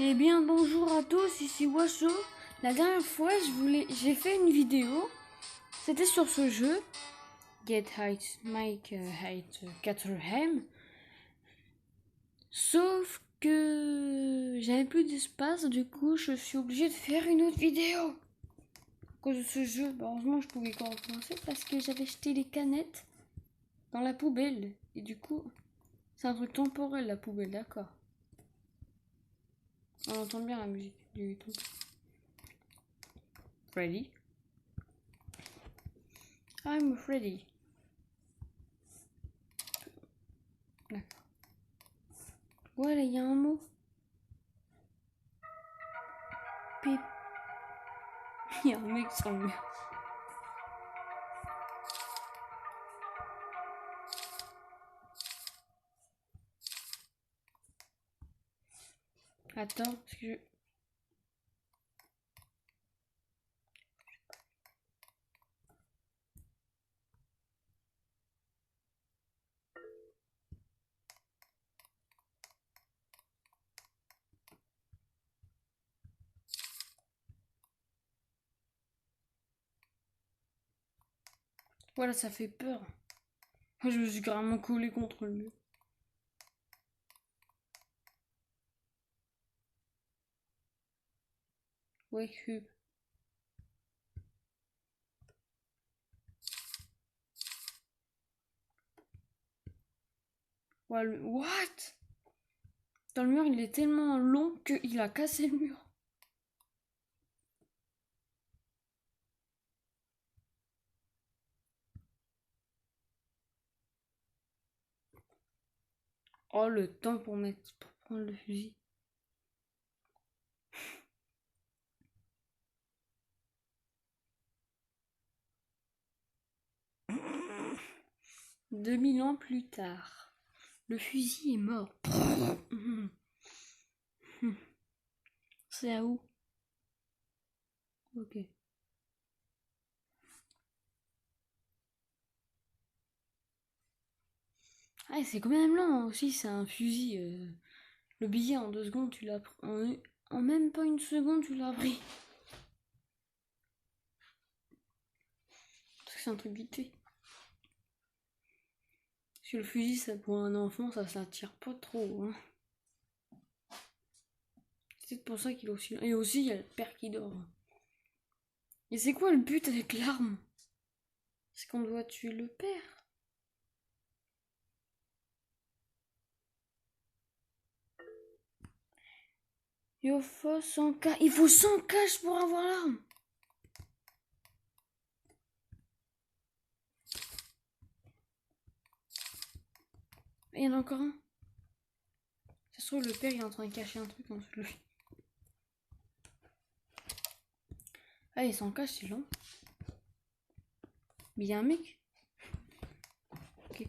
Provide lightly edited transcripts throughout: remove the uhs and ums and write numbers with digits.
Eh bien bonjour à tous, ici Washo. La dernière fois j'ai fait une vidéo, c'était sur ce jeu, Get Height Mike Height Caterham. Sauf que j'avais plus d'espace, du coup je suis obligée de faire une autre vidéo. À cause de ce jeu, heureusement je pouvais pas recommencer parce que j'avais jeté les canettes dans la poubelle. Et du coup, c'est un truc temporel la poubelle, d'accord. On entend bien la musique du ton. Ready? I'm ready. D'accord. Ouais, là, il y a un mot. Pip. Il y a un mec sur le mur. Attends, parce que je... Voilà, ça fait peur. Je me suis carrément collé contre le mur. Wake up. Ouais, What? Dans le mur, il est tellement long qu'il a cassé le mur. Oh, le temps pour prendre le fusil. « 2000 ans plus tard, le fusil est mort. » C'est à où? Ok. Ah, c'est quand même lent aussi, c'est un fusil. Le billet en 2 secondes, tu l'as pris. En même pas une seconde, tu l'as pris. Parce que c'est un truc vite fait. Parce que le fusil, ça, pour un enfant, ça s'attire pas trop. Hein. C'est peut-être pour ça qu'il est aussi. Et aussi, il y a le père qui dort. Et c'est quoi le but avec l'arme? C'est qu'on doit tuer le père. Il faut 100 cash. Il faut 100 cash pour avoir l'arme. Il y en a encore un. Ça se trouve, le père il est en train de cacher un truc en dessous de lui. Allez, 100 cash, c'est long. Mais il y a un mec. Ok.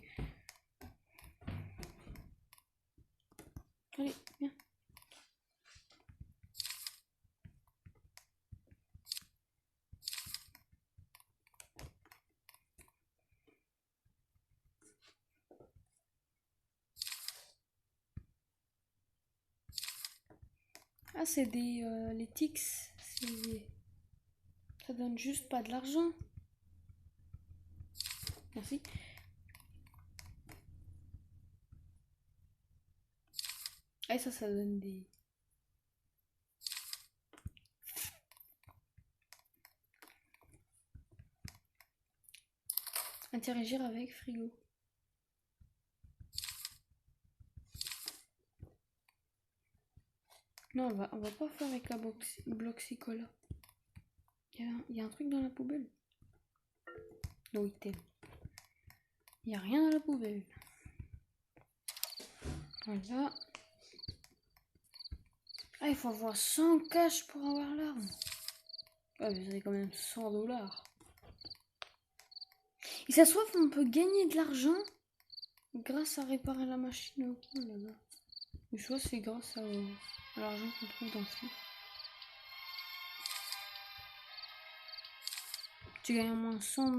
Allez, viens. Ah, c'est des. Les tics. Ça donne juste pas de l'argent. Merci. Ah, ça donne des. Interagir avec frigo. Non, on va pas faire avec la bloxicola. Il y a un truc dans la poubelle. No item. Il y a rien dans la poubelle. Voilà. Ah, il faut avoir 100 cash pour avoir l'arme. Ouais, mais c'est quand même 100 $. Et ça se trouve, on peut gagner de l'argent grâce à réparer la machine au coin là-bas. Ou soit c'est grâce à l'argent qu'on trouve dans le fond. Tu gagnes au moins 100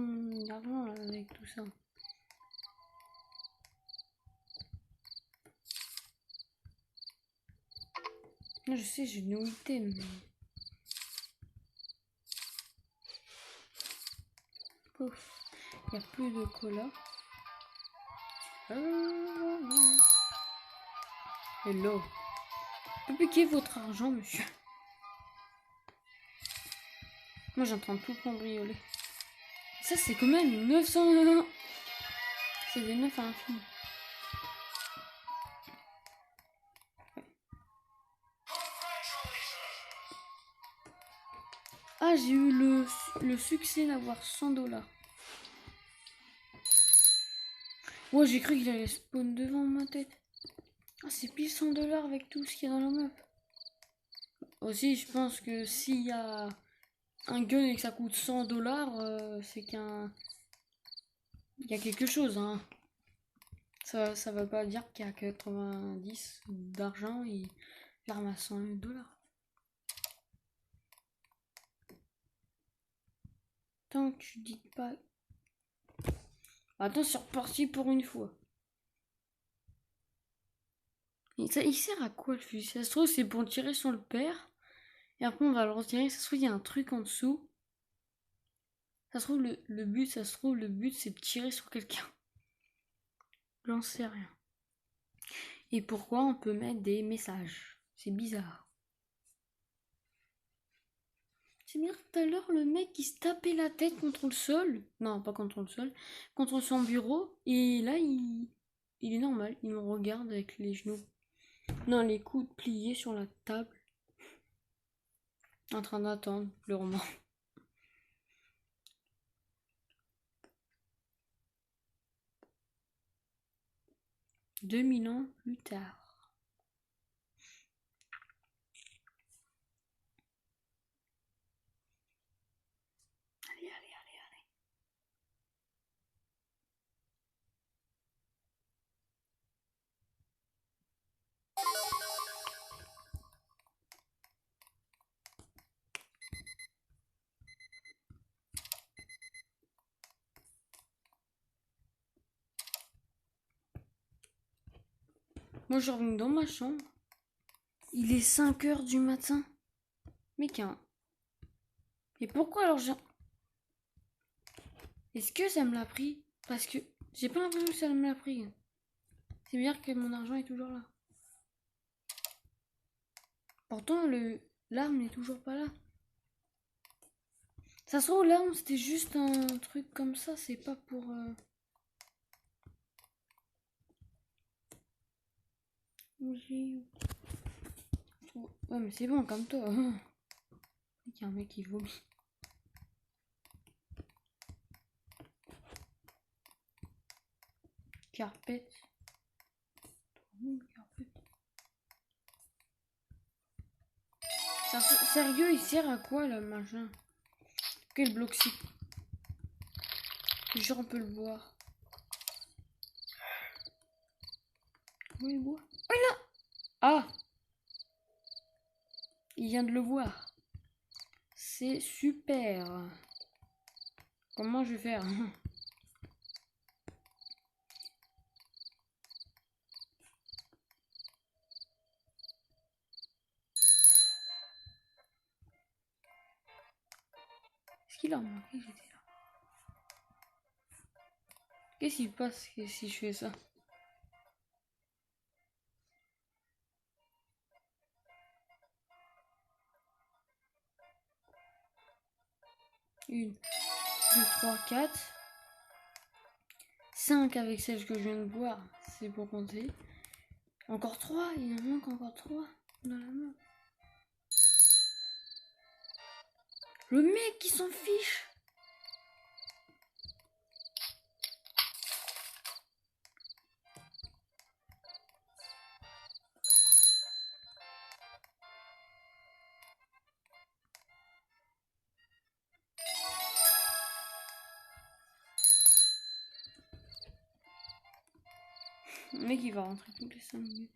d'argent avec tout ça. Moi, je sais, j'ai no item, mais... Pouf. Il n'y a plus de cola. Hello. Vous piquer votre argent, monsieur. Moi, j'ai en train de tout cambrioler. Ça, c'est quand même 900... C'est des 9 à l'infini. Ah, j'ai eu le succès d'avoir 100 $. Ouais, j'ai cru qu'il allait spawn devant ma tête. Ah, c'est pile 100 $ avec tout ce qu'il y a dans la map. Aussi, je pense que s'il y a un gun et que ça coûte 100 $, c'est il y a quelque chose, hein. Ça va pas dire qu'il y a 90 d'argent et l'arme à 100 $. Tant que tu dis pas... Attends, c'est reparti pour une fois. Il sert à quoi le fusil? Ça se trouve, c'est pour tirer sur le père. Et après, on va le retirer. Ça se trouve, il y a un truc en dessous. Ça se trouve, le but, c'est de tirer sur quelqu'un. J'en sais rien. Et pourquoi on peut mettre des messages? C'est bizarre. C'est bien tout à l'heure, le mec qui se tapait la tête contre le sol. Non, pas contre le sol. Contre son bureau. Et là, il est normal. Il me regarde avec les genoux. Non, les coudes pliés sur la table. En train d'attendre le roman. 2000 ans plus tard. Allez, allez, allez, allez. Moi, je reviens dans ma chambre. Il est 5 h du matin. Mais Et pourquoi alors j'ai... Est-ce que ça me l'a pris? Parce que j'ai pas l'impression que ça me l'a pris. C'est bien que mon argent est toujours là. Pourtant, l'arme n'est toujours pas là. Ça se trouve, l'arme, c'était juste un truc comme ça. C'est pas pour... Ouais, mais c'est bon, comme toi. Il y a un mec qui vomit. Carpette. Sérieux, il sert à quoi le machin? Quel bloc-ci? Genre, on peut le boire. Oui, il boit. Oh, là! Ah! Il vient de le voir. C'est super. Comment je vais faire? Est-ce qu'il a remarqué que j'étais là? Qu'est-ce qui se passe si je fais ça? Une, deux, trois, quatre. 5 avec celle que je viens de boire. C'est pour compter. Encore 3. Il en manque encore 3 dans la main. Le mec qui s'en fiche. Le mec il va rentrer toutes les 5 minutes.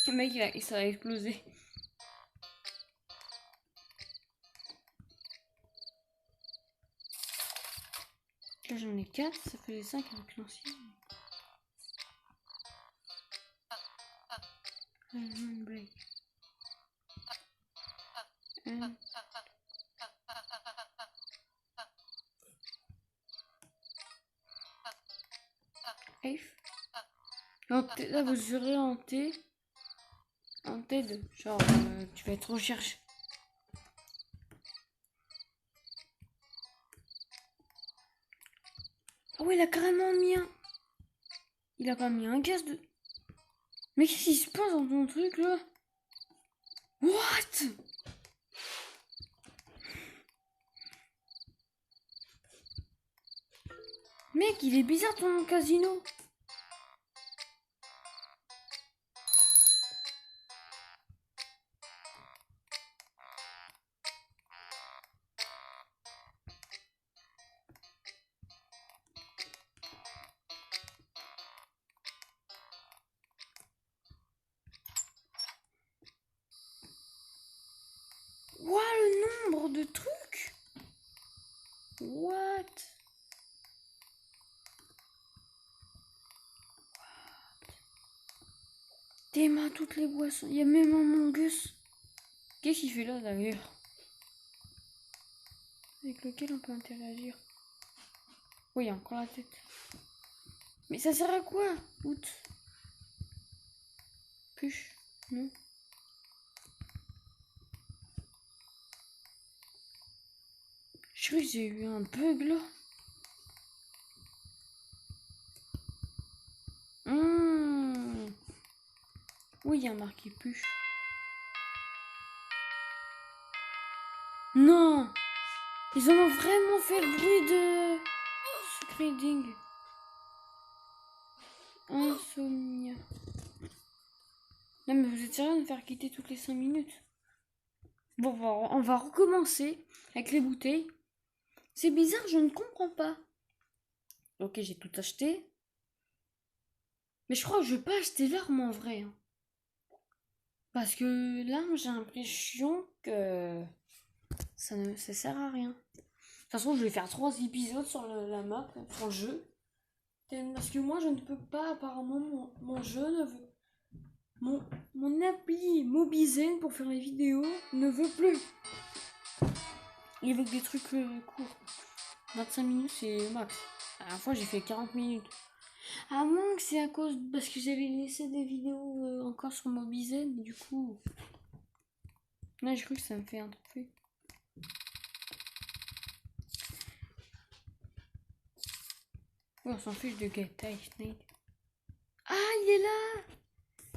Le mec, ça a explosé. Là, j'en ai 4, ça faisait 5 avec l'ancien. Une blague. F. Là, vous serez en T. En T2. Genre, tu vas être recherche. Ah ouais, il a carrément mis un. Il a pas mis un gaz de. Mais qu'est-ce qui se passe dans ton truc là? What? Mec, il est bizarre ton casino. Ouah, le nombre de trucs. What? Des mains, toutes les boissons. Il y a même un mongus. Qu'est-ce qu'il fait là d'ailleurs? Avec lequel on peut interagir? Oui, il y a encore la tête. Mais ça sert à quoi? Out. Puche. Non. Je crois que j'ai eu un bug là. Oui, il y a marqué puche. Non! Ils en ont vraiment fait le bruit de Screeding. Insomnia. Non mais vous êtes sérieux de me faire quitter toutes les 5 minutes? Bon, on va recommencer avec les bouteilles. C'est bizarre, je ne comprends pas. Ok, j'ai tout acheté. Mais je crois que je vais pas acheter l'arme en vrai. Hein. Parce que l'arme, j'ai l'impression que ça sert à rien. De toute façon, je vais faire 3 épisodes sur la map, sur le jeu. Parce que moi, je ne peux pas, apparemment, mon jeu ne veut... Mon appli Mobizen pour faire les vidéos ne veut plus. Il veut que des trucs courts. 25 minutes, c'est max. À la fois, j'ai fait 40 minutes. À moins que c'est à cause... Parce que j'avais laissé des vidéos encore sur Mobizen, du coup... Là, j'ai cru que ça me fait un truc. Oh, on s'en fiche de Gata Snake. Ah, il est là!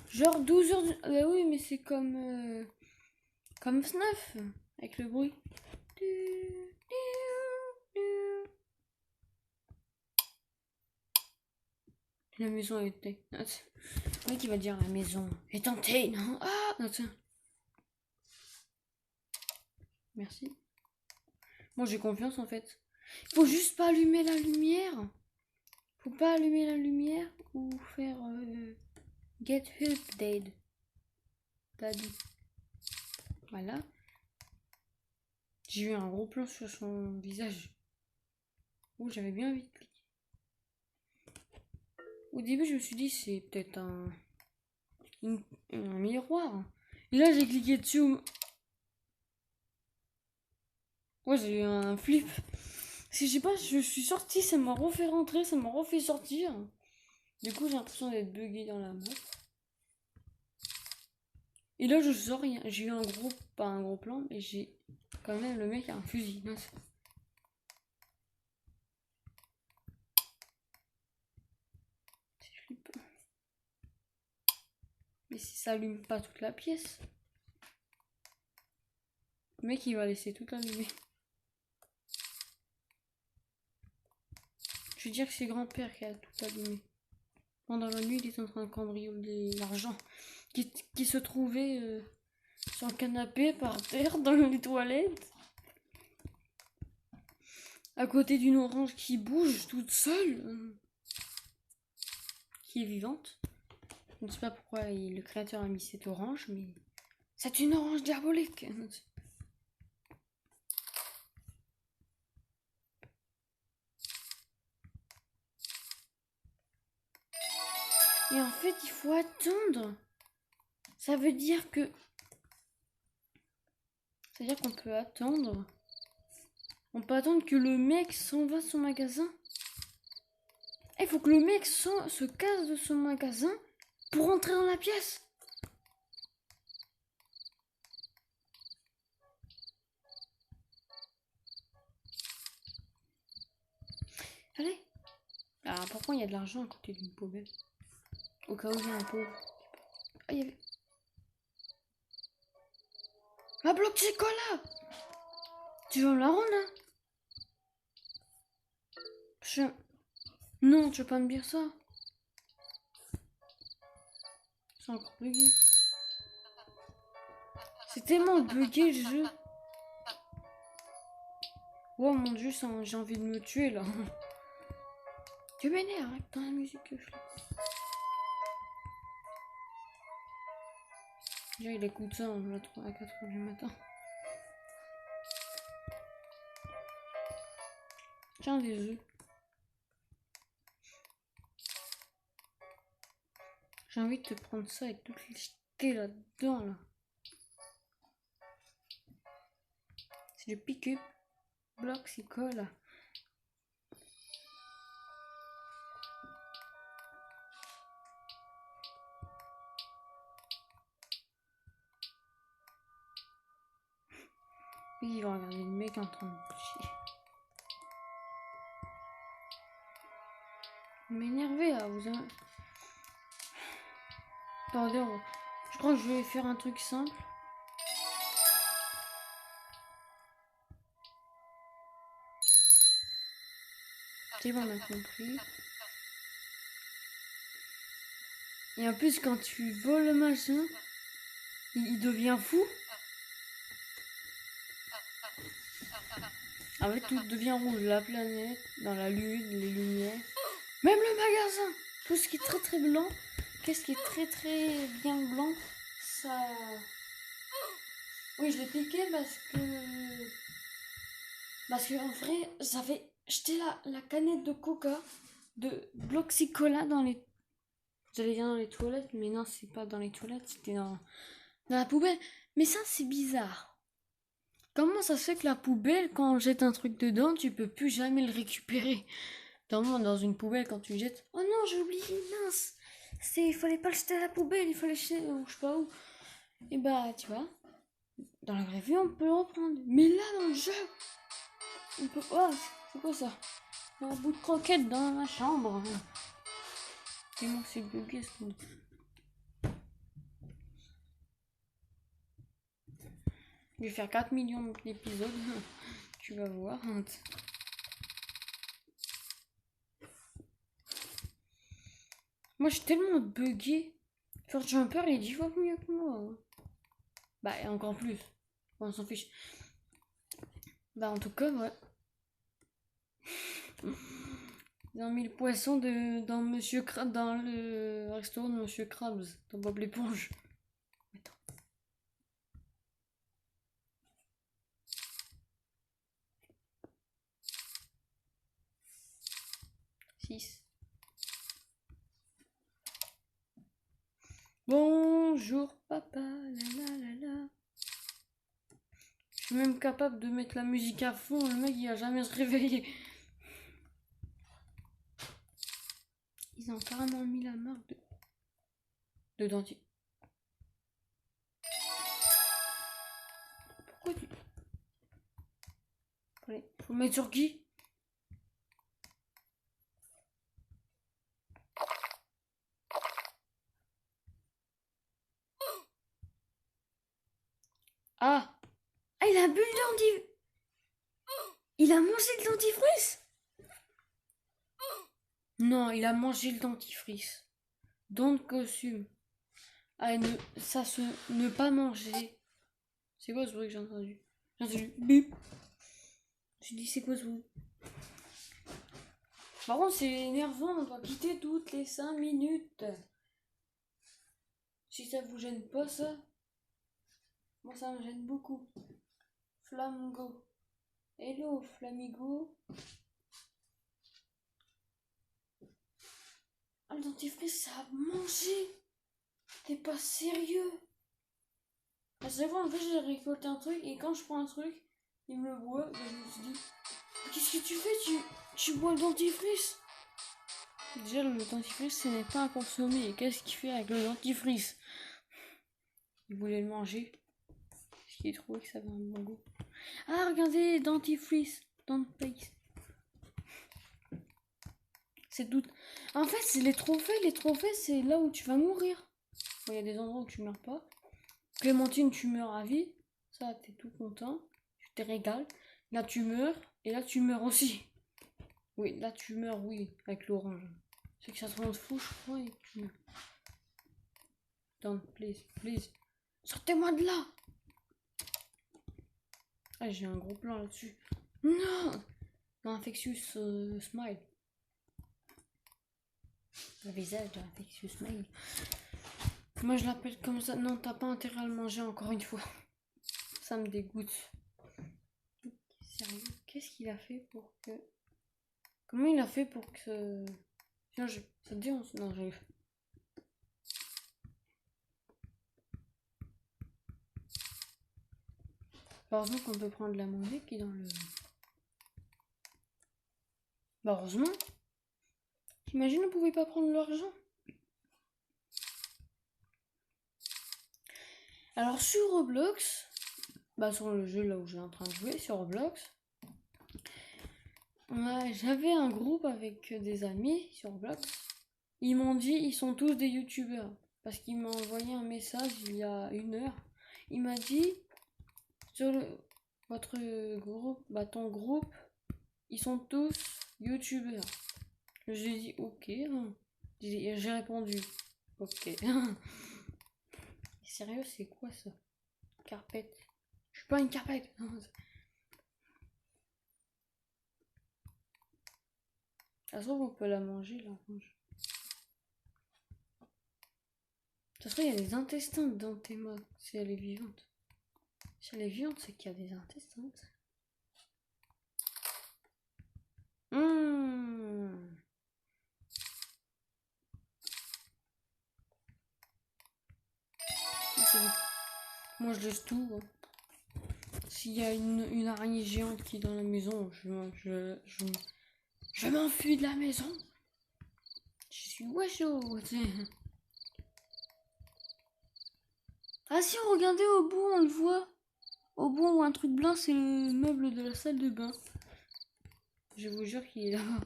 Genre 12 heures de... Bah oui, mais c'est comme... Comme FNAF, avec le bruit. La maison est hantée. Le mec, il va dire la maison est hantée, non? Ah, non, tiens. Merci. Bon, j'ai confiance en fait. Faut juste pas allumer la lumière. Faut pas allumer la lumière ou faire get help dead. Daddy. Voilà. J'ai eu un gros plan sur son visage. Oh, j'avais bien envie de cliquer. Au début, je me suis dit c'est peut-être un miroir. Et là, j'ai cliqué dessus. Ouais, j'ai eu un flip. Si je sais pas, je suis sortie, ça m'a refait rentrer, ça m'a refait sortir. Du coup, j'ai l'impression d'être bugué dans la map. Et là, je sors rien. J'ai eu un gros, pas un gros plan, mais j'ai quand même le mec a un fusil. Non, c'est flippant. Mais si ça allume pas toute la pièce, le mec il va laisser tout allumer. Je veux dire que c'est grand-père qui a tout allumé. Pendant la nuit, il est en train de cambrioler l'argent qui se trouvait sur le canapé par terre dans les toilettes. À côté d'une orange qui bouge toute seule. Qui est vivante. Je ne sais pas pourquoi le créateur a mis cette orange, mais c'est une orange diabolique. Et en fait, il faut attendre. Ça veut dire que... C'est-à-dire qu'on peut attendre. On peut attendre que le mec s'en va de son magasin. Il faut que le mec se casse de son magasin pour rentrer dans la pièce. Allez. Alors pourquoi il y a de l'argent à côté d'une poubelle? Au cas où il y a un pauvre. Ah, il y avait... La bloc chocolat. Tu veux me la rendre, hein? Non, tu veux pas me dire ça? C'est encore bugué. C'est tellement bugué le jeu. Oh mon dieu, j'ai envie de me tuer là. Tu m'énerves avec dans la musique que je fais. Déjà, il écoute ça, on l'a trouvé à 4h du matin. Tiens, des œufs. J'ai envie de te prendre ça et de tout les jeter là-dedans là. C'est du pick-up. Bloc, c'est quoi là? Oui, il va regarder le mec en train de chier. Vous m'énervez là, vous avez... Attendez, je crois que je vais faire un truc simple. C'est bon, on a compris. Et en plus, quand tu voles le machin, il devient fou. En fait, tout devient rouge. La planète, dans la lune, les lumières. Même le magasin. Tout ce qui est très très blanc. Qu'est-ce qui est très très bien blanc, ça... Oui, je l'ai piqué parce que en vrai, j'avais jeté la canette de coca, de Bloxy-Cola dans les... J'allais dire dans les toilettes, mais non, c'est pas dans les toilettes, c'était dans la poubelle. Mais ça, c'est bizarre. Comment ça se fait que la poubelle, quand on jette un truc dedans, tu peux plus jamais le récupérer? Dans une poubelle, quand tu jettes... Oh non, j'ai oublié, mince! Il fallait pas le jeter à la poubelle, il fallait le jeter, je sais pas où. Et bah, tu vois, dans la vraie vie, on peut le reprendre. Mais là, dans le jeu, on peut... Oh, c'est quoi ça? Un bout de croquette dans ma chambre. Et moi, c'est bugué, ce truc. Je vais faire 4 millions d'épisodes. Tu vas voir. Moi, je suis tellement bugué. Forge Jumper, il est 10 fois mieux que moi. Bah, et encore plus. Bon, on s'en fiche. Bah, en tout cas, ouais. Ils ont mis le poisson dans Monsieur dans le restaurant de Monsieur Krabs, dans Bob l'éponge. Attends. Six. Bonjour papa, la la la la. Je suis même capable de mettre la musique à fond, le mec il a jamais se réveillé. Ils ont carrément mis la marque de dentier. Pourquoi tu... Allez, faut le mettre sur qui? Ah! Ah, il a bu le dentifrice! Il a mangé le dentifrice? Non, il a mangé le dentifrice. Don't consume. Ah, ne pas manger. C'est quoi ce bruit que j'ai entendu? J'ai entendu bip. Je dis c'est quoi ce bruit? Par contre, c'est énervant, on doit quitter toutes les 5 minutes. Si ça vous gêne pas ça, moi ça me gêne beaucoup. Flamingo. Hello Flamigo. Ah, le dentifrice ça a mangé. T'es pas sérieux? À chaque fois en fait j'ai récolté un truc et quand je prends un truc, il me le boit, ben, je me suis dit, qu'est-ce que tu fais? Tu bois le dentifrice? Déjà le dentifrice ce n'est pas à consommer. Qu'est-ce qu'il fait avec le dentifrice? Il voulait le manger. Parce qu'il trouvait que ça avait un bon goût. Ah regardez, dentifrice. Dentifrice. C'est tout. En fait c'est les trophées. Les trophées c'est là où tu vas mourir. Il y a des endroits où tu meurs pas. Clémentine tu meurs à vie. Ça t'es tout content. Tu te régales. Là tu meurs. Et là tu meurs aussi. Oui là tu meurs oui. Avec l'orange. C'est que ça te rend fou je crois et tu meurs. Don't please please. Sortez-moi de là. Ah j'ai un gros plan là-dessus. Non. Infectious smile. Le visage de Infectious smile. Moi je l'appelle comme ça. Non, t'as pas intérêt à le manger encore une fois. Ça me dégoûte. Sérieux, qu'est-ce qu'il a fait pour que... Comment il a fait pour que... Tiens, ça te dit on... Non, je... Heureusement qu'on peut prendre la musique qui est dans le... Bah heureusement. T'imagines on pouvait pas prendre l'argent. Alors sur Roblox... Bah sur le jeu là où j'ai en train de jouer, sur Roblox... J'avais un groupe avec des amis sur Roblox. Ils m'ont dit ils sont tous des youtubeurs. Parce qu'il m'a envoyé un message il y a 1 heure. Il m'a dit sur votre groupe, bah ton groupe, ils sont tous youtubeurs. J'ai dit ok. J'ai répondu ok. Sérieux, c'est quoi ça? Carpette. Je suis pas une carpette. Ça se trouve on peut la manger là. Ça se trouve il y a des intestins dans tes mains si elle est vivante. Si elle est vivante, c'est qu'il y a des intestins. C'est bon. Moi je laisse tout. Hein. S'il y a une araignée géante qui est dans la maison, je m'enfuis de la maison. Je suis wesh-o. Ah si, regardez au bout, on le voit. Au bout, un truc blanc, c'est le meuble de la salle de bain. Je vous jure qu'il est là-bas.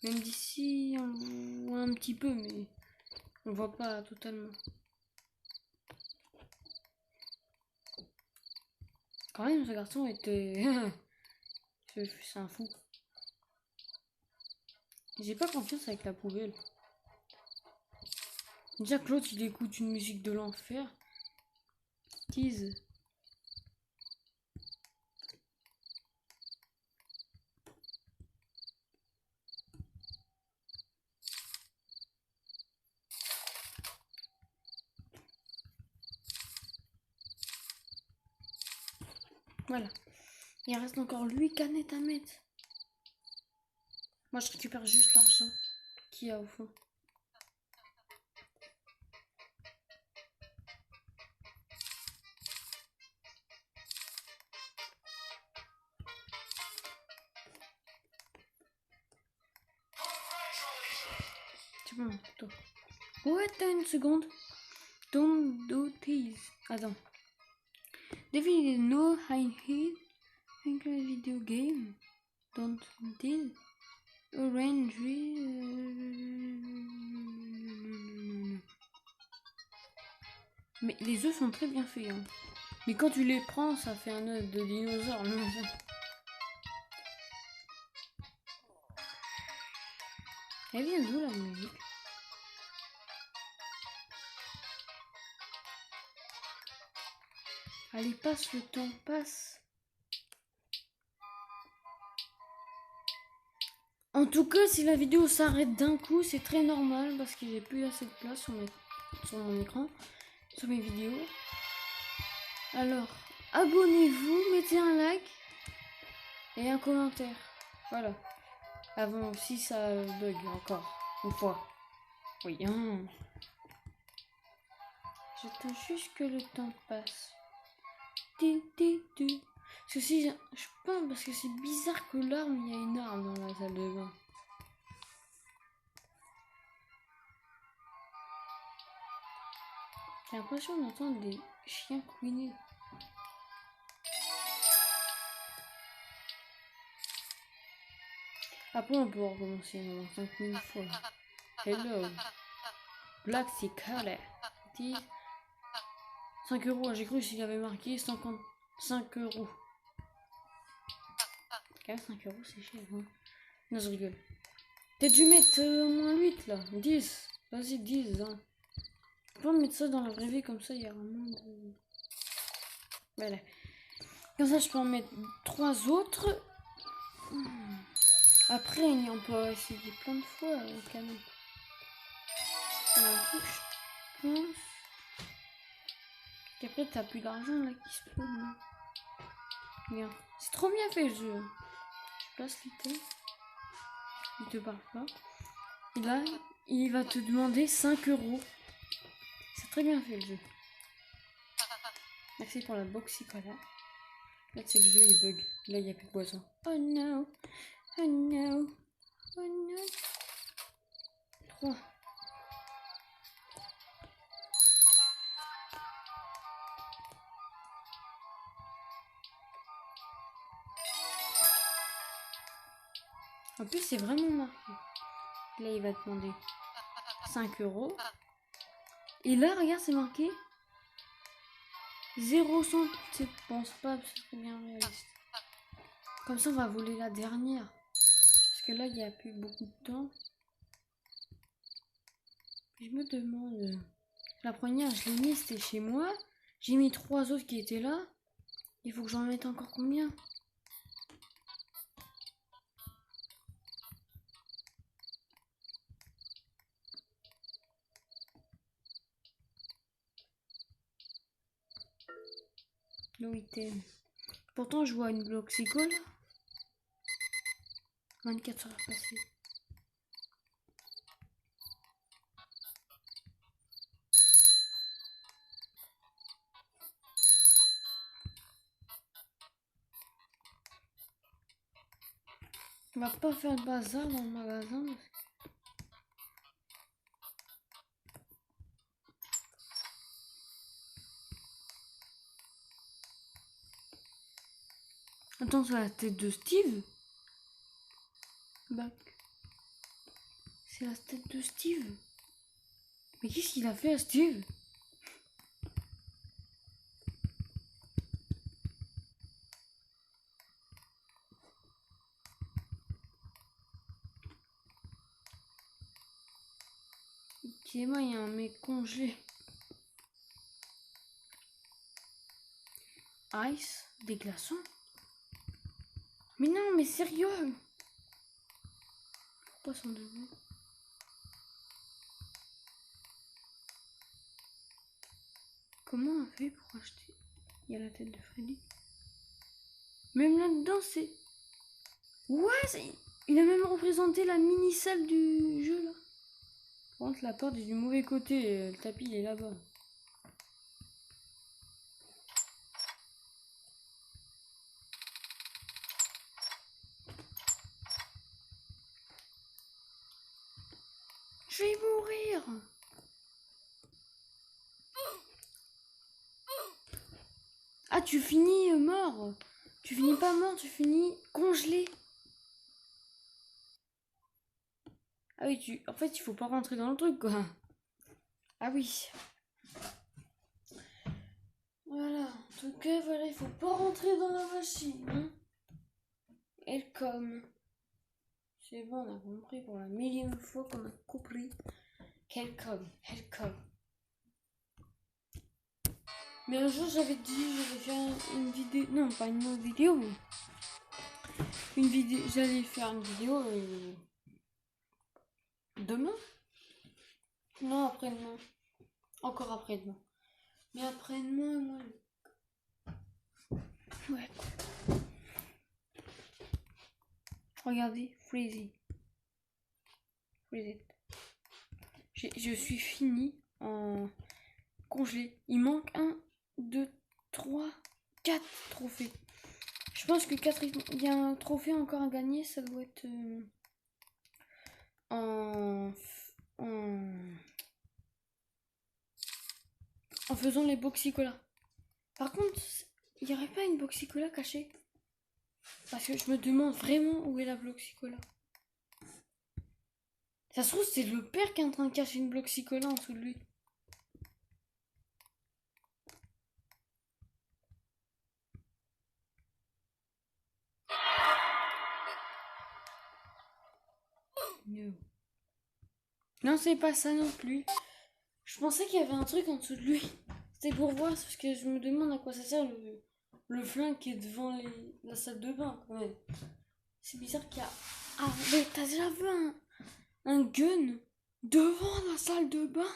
Même d'ici, on le voit un petit peu, mais on le voit pas totalement. Quand même, ce garçon était... c'est un fou. J'ai pas confiance avec la poubelle. Déjà que l'autre, il écoute une musique de l'enfer. Tease. Voilà. Il reste encore 8 canettes à mettre. Moi, je récupère juste l'argent qu'il y a au fond. C'est bon, toi. Ouais, t'as une seconde. Don't do this. Attends. Definitely no high heat. Video game. Don't deal. Orange. Mais les œufs sont très bien faits. Hein. Mais quand tu les prends, ça fait un œuf de dinosaure. Elle vient d'où la musique? Allez, passe le temps, passe. En tout cas, si la vidéo s'arrête d'un coup, c'est très normal parce que j'ai plus assez de place sur mes sur mon écran, sur mes vidéos. Alors, abonnez-vous, mettez un like et un commentaire. Voilà. Avant, si ça bug encore une fois. Oui. J'attends juste que le temps passe. Parce que si je pense, parce que c'est bizarre que l'arme, il y a une arme dans la salle de bain. J'ai l'impression d'entendre des chiens couiner. Après, on peut recommencer 5000 fois. Hello. Black Color. 5 euros. J'ai cru qu'il avait marqué 55 euros. Quand même 5 euros, c'est cher. Hein. Non, je rigole. Peut-être dû mettre au moins 8 là. 10. Vas-y, 10. Hein. Je peux pas mettre ça dans la vraie vie comme ça, il y a vraiment de... Voilà. Comme ça, je peux en mettre 3 autres. Après, on peut essayer plein de fois quand même. Un truc, je pense. Et après, t'as plus d'argent là qui se peut. Bien. C'est trop bien fait le jeu. Je place l'item. Il te parle pas. Et là, il va te demander 5 euros. C'est très bien fait le jeu. Merci pour la boxicola. Là, c'est le jeu, il bug. Là, il n'y a plus de boisson. Oh no. Oh no. Oh no. 3. En plus, c'est vraiment marqué. Là, il va te demander 5 euros. Et là, regarde, c'est marqué 0 cent. Je pense pas, parce que c'est bien réaliste. Comme ça, on va voler la dernière. Parce que là, il n'y a plus beaucoup de temps. Je me demande... La première, je l'ai mis, c'était chez moi. J'ai mis 3 autres qui étaient là. Il faut que j'en mette encore combien? Le item. Pourtant, je vois une bloxico là. 24 heures passées. On va pas faire de bazar dans le magasin. Attends, c'est la tête de Steve. Back. C'est la tête de Steve. Mais qu'est-ce qu'il a fait à Steve? Ok, moi, il y a un mec congelé. Ice, des glaçons. Mais non, mais sérieux. Pourquoi sont debout? Comment on fait pour acheter? Il y a la tête de Freddy. Même là-dedans, c'est... Ouais, il a même représenté la mini-salle du jeu, là. Par contre, la porte est du mauvais côté. Le tapis, il est là-bas. Je vais mourir. Ah, tu finis mort. Tu finis pas mort, tu finis congelé. Ah oui, en fait, il faut pas rentrer dans le truc, quoi. Ah oui. Voilà. En tout cas, voilà, il faut pas rentrer dans la machine. Hein. Welcome. C'est bon, on a compris pour la millième fois qu'on a compris. Welcome. Mais un jour, j'avais dit, j'allais faire une vidéo. Non, pas une autre vidéo. Une vidéo. J'allais faire une vidéo. Demain? Non, après-demain. Encore après-demain. Mais après-demain, moi... Ouais. Regardez, freeze it. Je suis fini en congelé. Il manque 1, 2, 3, 4 trophées. Je pense que 4, il y a un trophée encore à gagner. Ça doit être en faisant les boxicolas. Par contre, il n'y aurait pas une boxicola cachée? Parce que je me demande vraiment où est la boxicola. Ça se trouve, c'est le père qui est en train de cacher une boxicola en dessous de lui. No. Non, c'est pas ça non plus. Je pensais qu'il y avait un truc en dessous de lui. C'était pour voir, parce que je me demande à quoi ça sert le flingue qui est devant la salle de bain, quand même. C'est bizarre qu'il y a... Ah, mais t'as déjà vu un gun devant la salle de bain?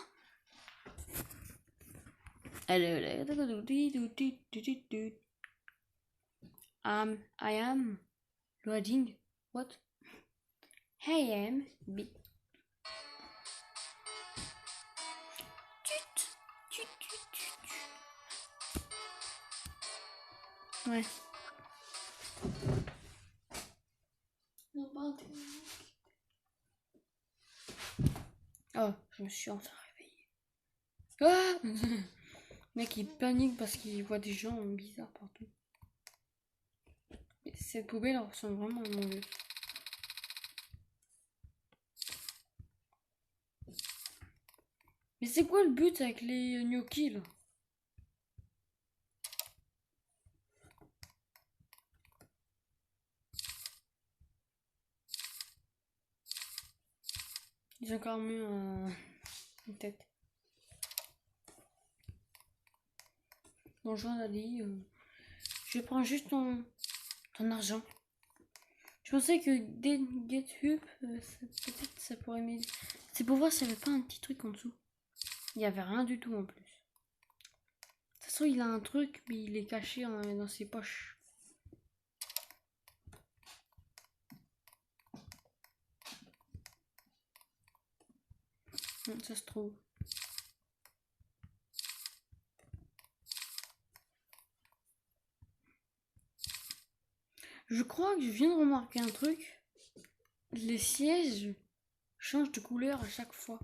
I am loading. What? I am B. Ouais. Non, pas oh, je me suis enfin réveillée. Ah mec, il panique parce qu'il voit des gens bizarres partout. Et cette poubelle elle ressemble vraiment à mon vieux. Mais c'est quoi le but avec les gnocchis là? Ils ont encore mis une tête. Bonjour Dali, je prends juste ton argent. Je pensais que GetHub, peut-être ça pourrait m'aider. C'est pour voir s'il n'y avait pas un petit truc en dessous. Il n'y avait rien du tout en plus. De toute façon, il a un truc, mais il est caché dans ses poches. Ça se trouve. Je crois que je viens de remarquer un truc. Les sièges changent de couleur à chaque fois.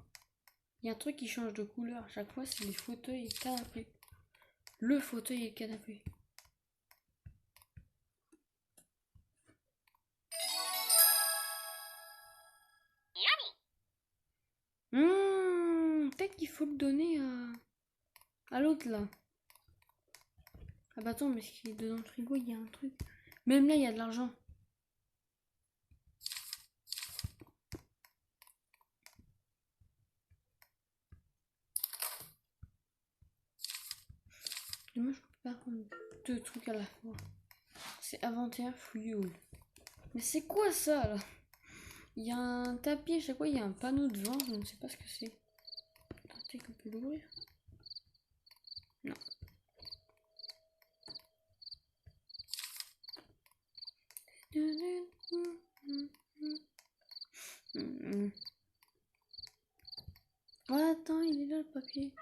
Il y a un truc qui change de couleur à chaque fois, c'est les fauteuils et le canapé. Le fauteuil et le canapé. Peut-être qu'il faut le donner à l'autre là. Ah bah attends, mais ce qui est dedans le frigo, il y a un truc. Même là, il y a de l'argent. Moi, je peux pas prendre 2 trucs à la fois. C'est inventaire fuel. Mais c'est quoi ça là? Il y a un tapis, à chaque fois il y a un panneau devant, je ne sais pas ce que c'est. Peut-être qu'on peut l'ouvrir. Non. Oh, attends, il est là le papier.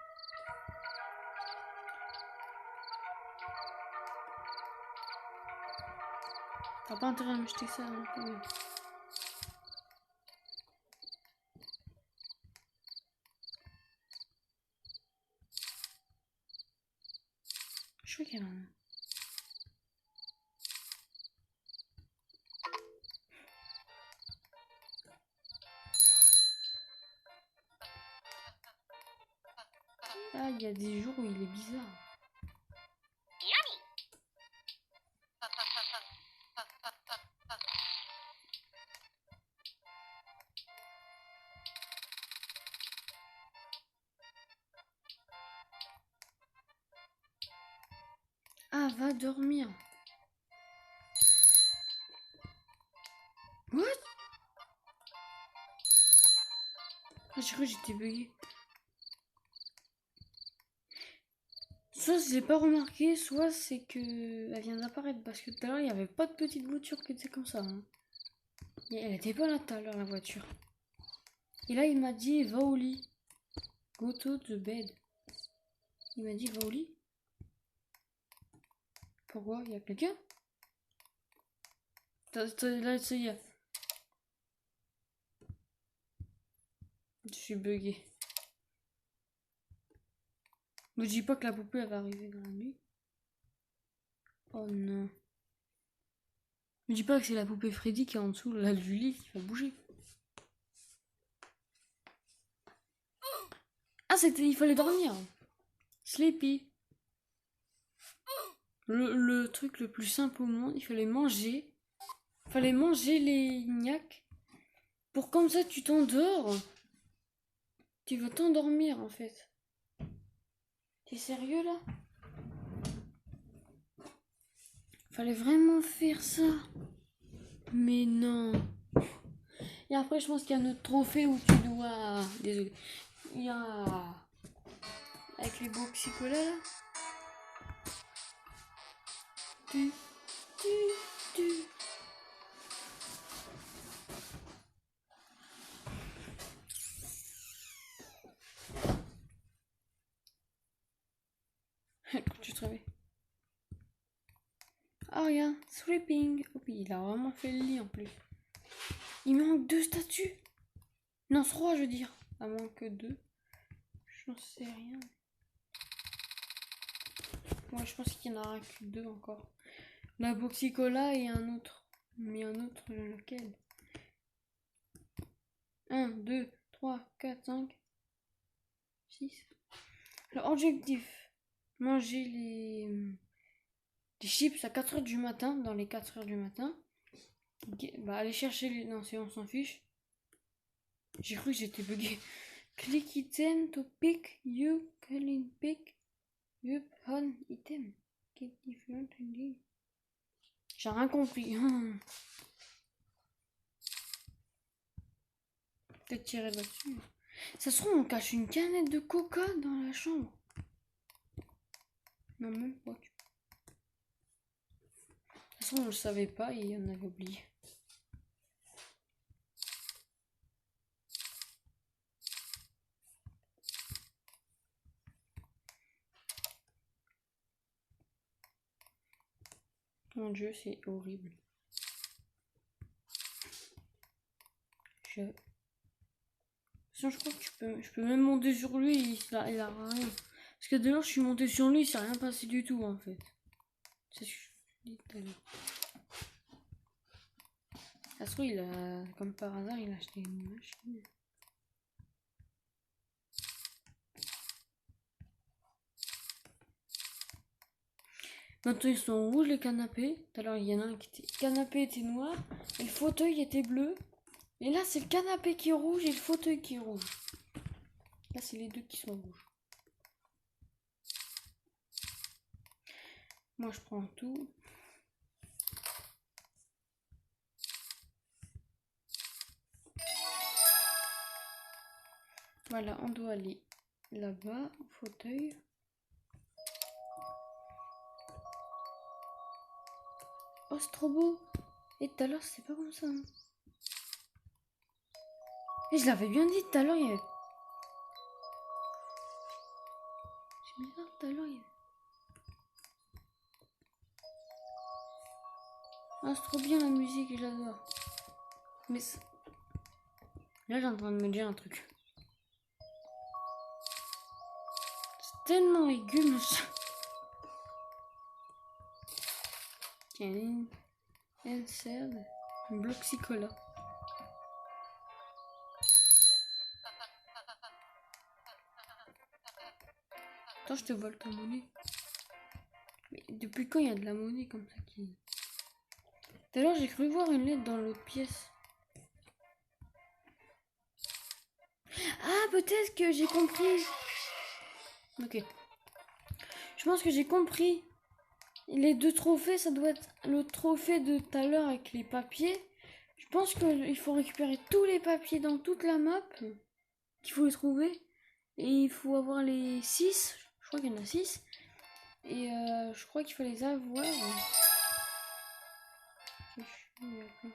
T'as pas intérêt à m'acheter ça non plus. Je crois qu'il y a un... Ah, il y a des jours où il est bizarre. Ah, va dormir. What? Ah, j'ai cru que j'étais bugué. Soit je l'ai pas remarqué, soit c'est que elle vient d'apparaître. Parce que tout à l'heure, il n'y avait pas de petite voiture qui était comme ça. Hein. Elle était pas là tout à l'heure, la voiture. Et là, il m'a dit, va au lit. Go to the bed. Il m'a dit, va au lit. Pourquoi? Il y a quelqu'un? Là, ça y est. Je suis bugué. Me dis pas que la poupée elle va arriver dans la nuit. Oh non. Me dis pas que c'est la poupée Freddy qui est en dessous là du lit qui va bouger. Ah, c'était, il fallait dormir. Sleepy. Le truc le plus simple au monde, il fallait manger. Il fallait manger les gnacks. Pour comme ça tu t'endors. Tu vas t'endormir en fait. T'es sérieux là? Fallait vraiment faire ça. Mais non. Et après je pense qu'il y a notre trophée où tu dois... Désolé. Il y a... Avec les boxicolas là. Tu, tu. Quand tu te réveilles. Oh regarde, sleeping. Oh, puis il a vraiment fait le lit en plus. Il manque 2 statues. Non, 3 je veux dire. À moins que 2. J'en sais rien. Moi je pense qu'il n'y en aura que 2 encore. La boxicola et un autre. Mais un autre lequel? 1, 2, 3, 4, 5, 6. L'objectif. Manger les chips à 4h du matin. Dans les 4h du matin. Bah aller chercher les... Non, c'est on s'en fiche. J'ai cru que j'étais bugué. Click item to pick you can pick up on item. Get different indeed. J'ai rien compris. Peut-être tirer là-dessus. Ça se trouve on cache une canette de coca dans la chambre. Non même pas. De toute façon on le savait pas et on avait oublié. Mon dieu, c'est horrible. Je crois que je peux même monter sur lui, il a rien. Parce que d'ailleurs, je suis monté sur lui, il s'est rien passé du tout en fait. C'est ce que je dis tout à l'heure. Ça se trouve, il a, comme par hasard, il a acheté une machine. Maintenant, ils sont rouges les canapés. Tout à l'heure, il y en a un qui était. Le canapé était noir et le fauteuil était bleu. Et là, c'est le canapé qui est rouge et le fauteuil qui est rouge. Là, c'est les deux qui sont rouges. Moi, je prends tout. Voilà, on doit aller là-bas, au fauteuil. Oh, c'est trop beau. Et tout à l'heure, c'est pas comme ça. Hein. Et je l'avais bien dit tout à l'heure, il y avait... C'est bizarre, tout à l'heure, il y avait... Ah, c'est trop bien la musique, je l'adore. Mais ça... Là, j'ai en train de me dire un truc. C'est tellement aigu, machin. Tiens, une selle, un bloc psychola. Attends, je te vole ta monnaie. Mais depuis quand il y a de la monnaie comme ça qui... Tout à l'heure, j'ai cru voir une lettre dans l'autre pièce. Ah, peut-être que j'ai compris. Ok. Je pense que j'ai compris. Les 2 trophées, ça doit être le trophée de tout à l'heure avec les papiers. Je pense qu'il faut récupérer tous les papiers dans toute la map. Qu'il faut les trouver. Et il faut avoir les 6. Je crois qu'il y en a 6. Et je crois qu'il faut les avoir. C'est chaud, il y a plein.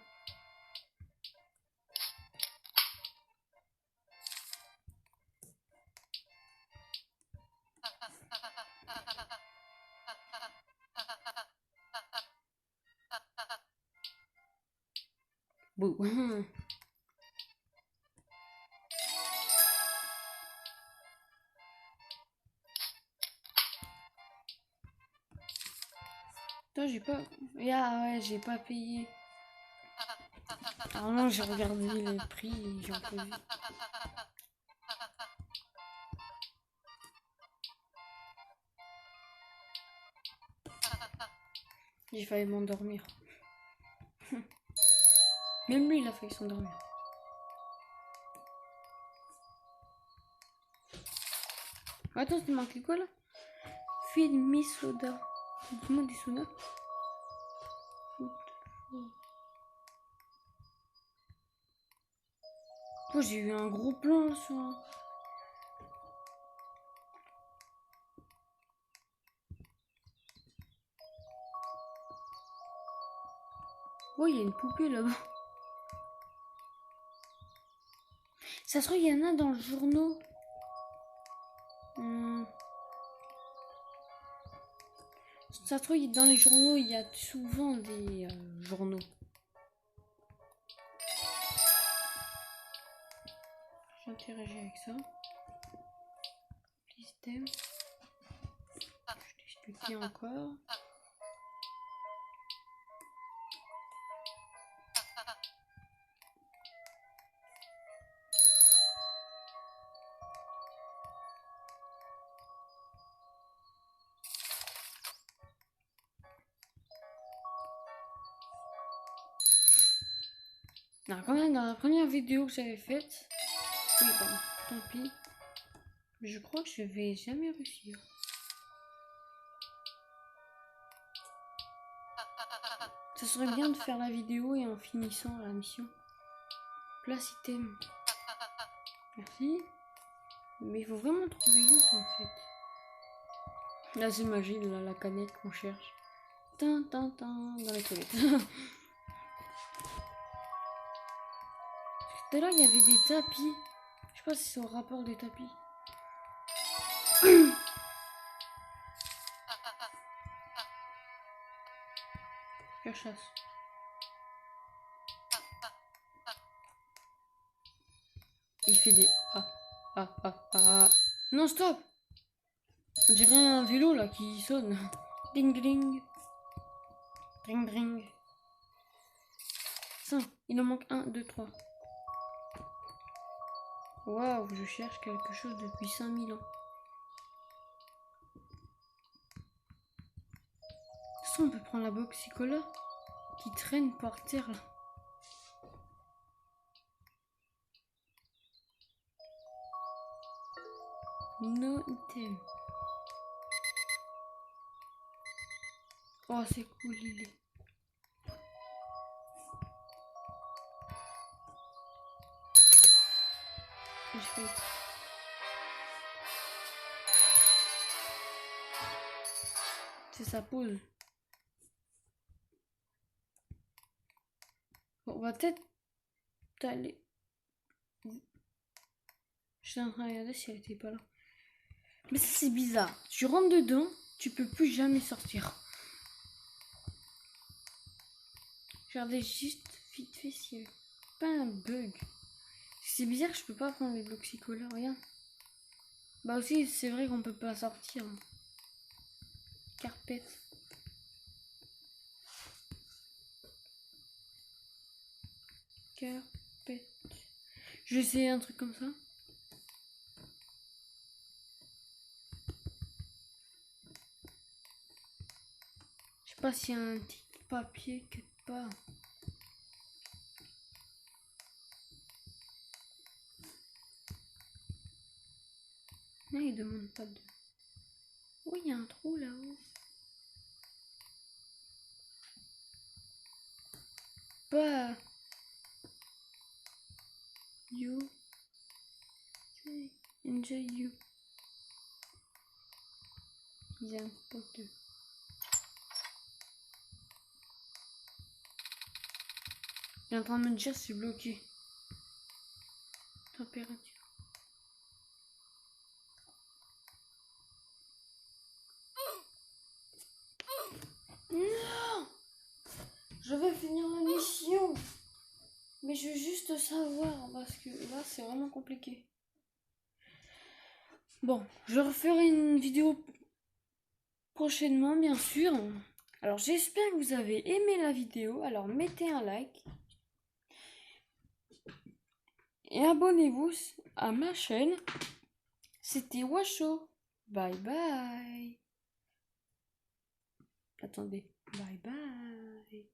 Bouh. Putain, j'ai pas... Ah ouais, j'ai pas payé. Alors non, j'ai regardé le prix et j'ai pas vu. J'ai failli m'endormir. Même lui, il a failli s'endormir. Attends, c'est marqué quoi là? Feed me soda. Dis-moi des sodas. Oh, j'ai eu un gros plan là sur... Oh, il y a une poupée là-bas. Ça se trouve, il y en a dans le journal. Ça se trouve, dans les journaux, il y a souvent des journaux. J'interagis avec ça. Système. Je t'expliquer encore. Alors, quand même, dans la première vidéo que j'avais faite, oui, bon, tant pis. Mais je crois que je vais jamais réussir. Ça serait bien de faire la vidéo et en finissant la mission. Place item. Merci. Mais il faut vraiment trouver l'autre en fait. Là, c'est magique, là, la canette qu'on cherche. Tin, tin, tin, dans les toilettes. Tout à l'heure, il y avait des tapis. Je sais pas si c'est au rapport des tapis. Je chasse. Il fait des... Ah. Non, stop. On dirait un vélo là qui sonne. Ding ding. Dring dring. 5. Il en manque 1, 2, 3. Waouh, je cherche quelque chose depuis 5000 ans. Ça, on peut prendre la boxicola qui traîne par terre là. No item. Oh, c'est cool, il est. C'est sa pause. Bon, on va peut-être aller. Je suis en train de regarder si elle était pas là. Mais ça, c'est bizarre. Tu rentres dedans, tu peux plus jamais sortir. Regardez juste vite fait s'il n'y a pas un bug. C'est bizarre que je peux pas prendre les bloxicola, regarde. Bah aussi, c'est vrai qu'on peut pas sortir. Carpette. Carpette. Je vais essayer un truc comme ça. Je sais pas s'il y a un petit papier quelque part. Non, il demande pas de... Oh, il y a un trou là-haut. Pas... You. Enjoy you. Il est important. Il est en train de me dire c'est bloqué. Température. Non! Je vais finir la mission. Mais je veux juste savoir parce que là c'est vraiment compliqué. Bon, je referai une vidéo prochainement bien sûr. Alors j'espère que vous avez aimé la vidéo. Alors mettez un like. Et abonnez-vous à ma chaîne. C'était Washo. Bye bye. Attendez. Bye bye.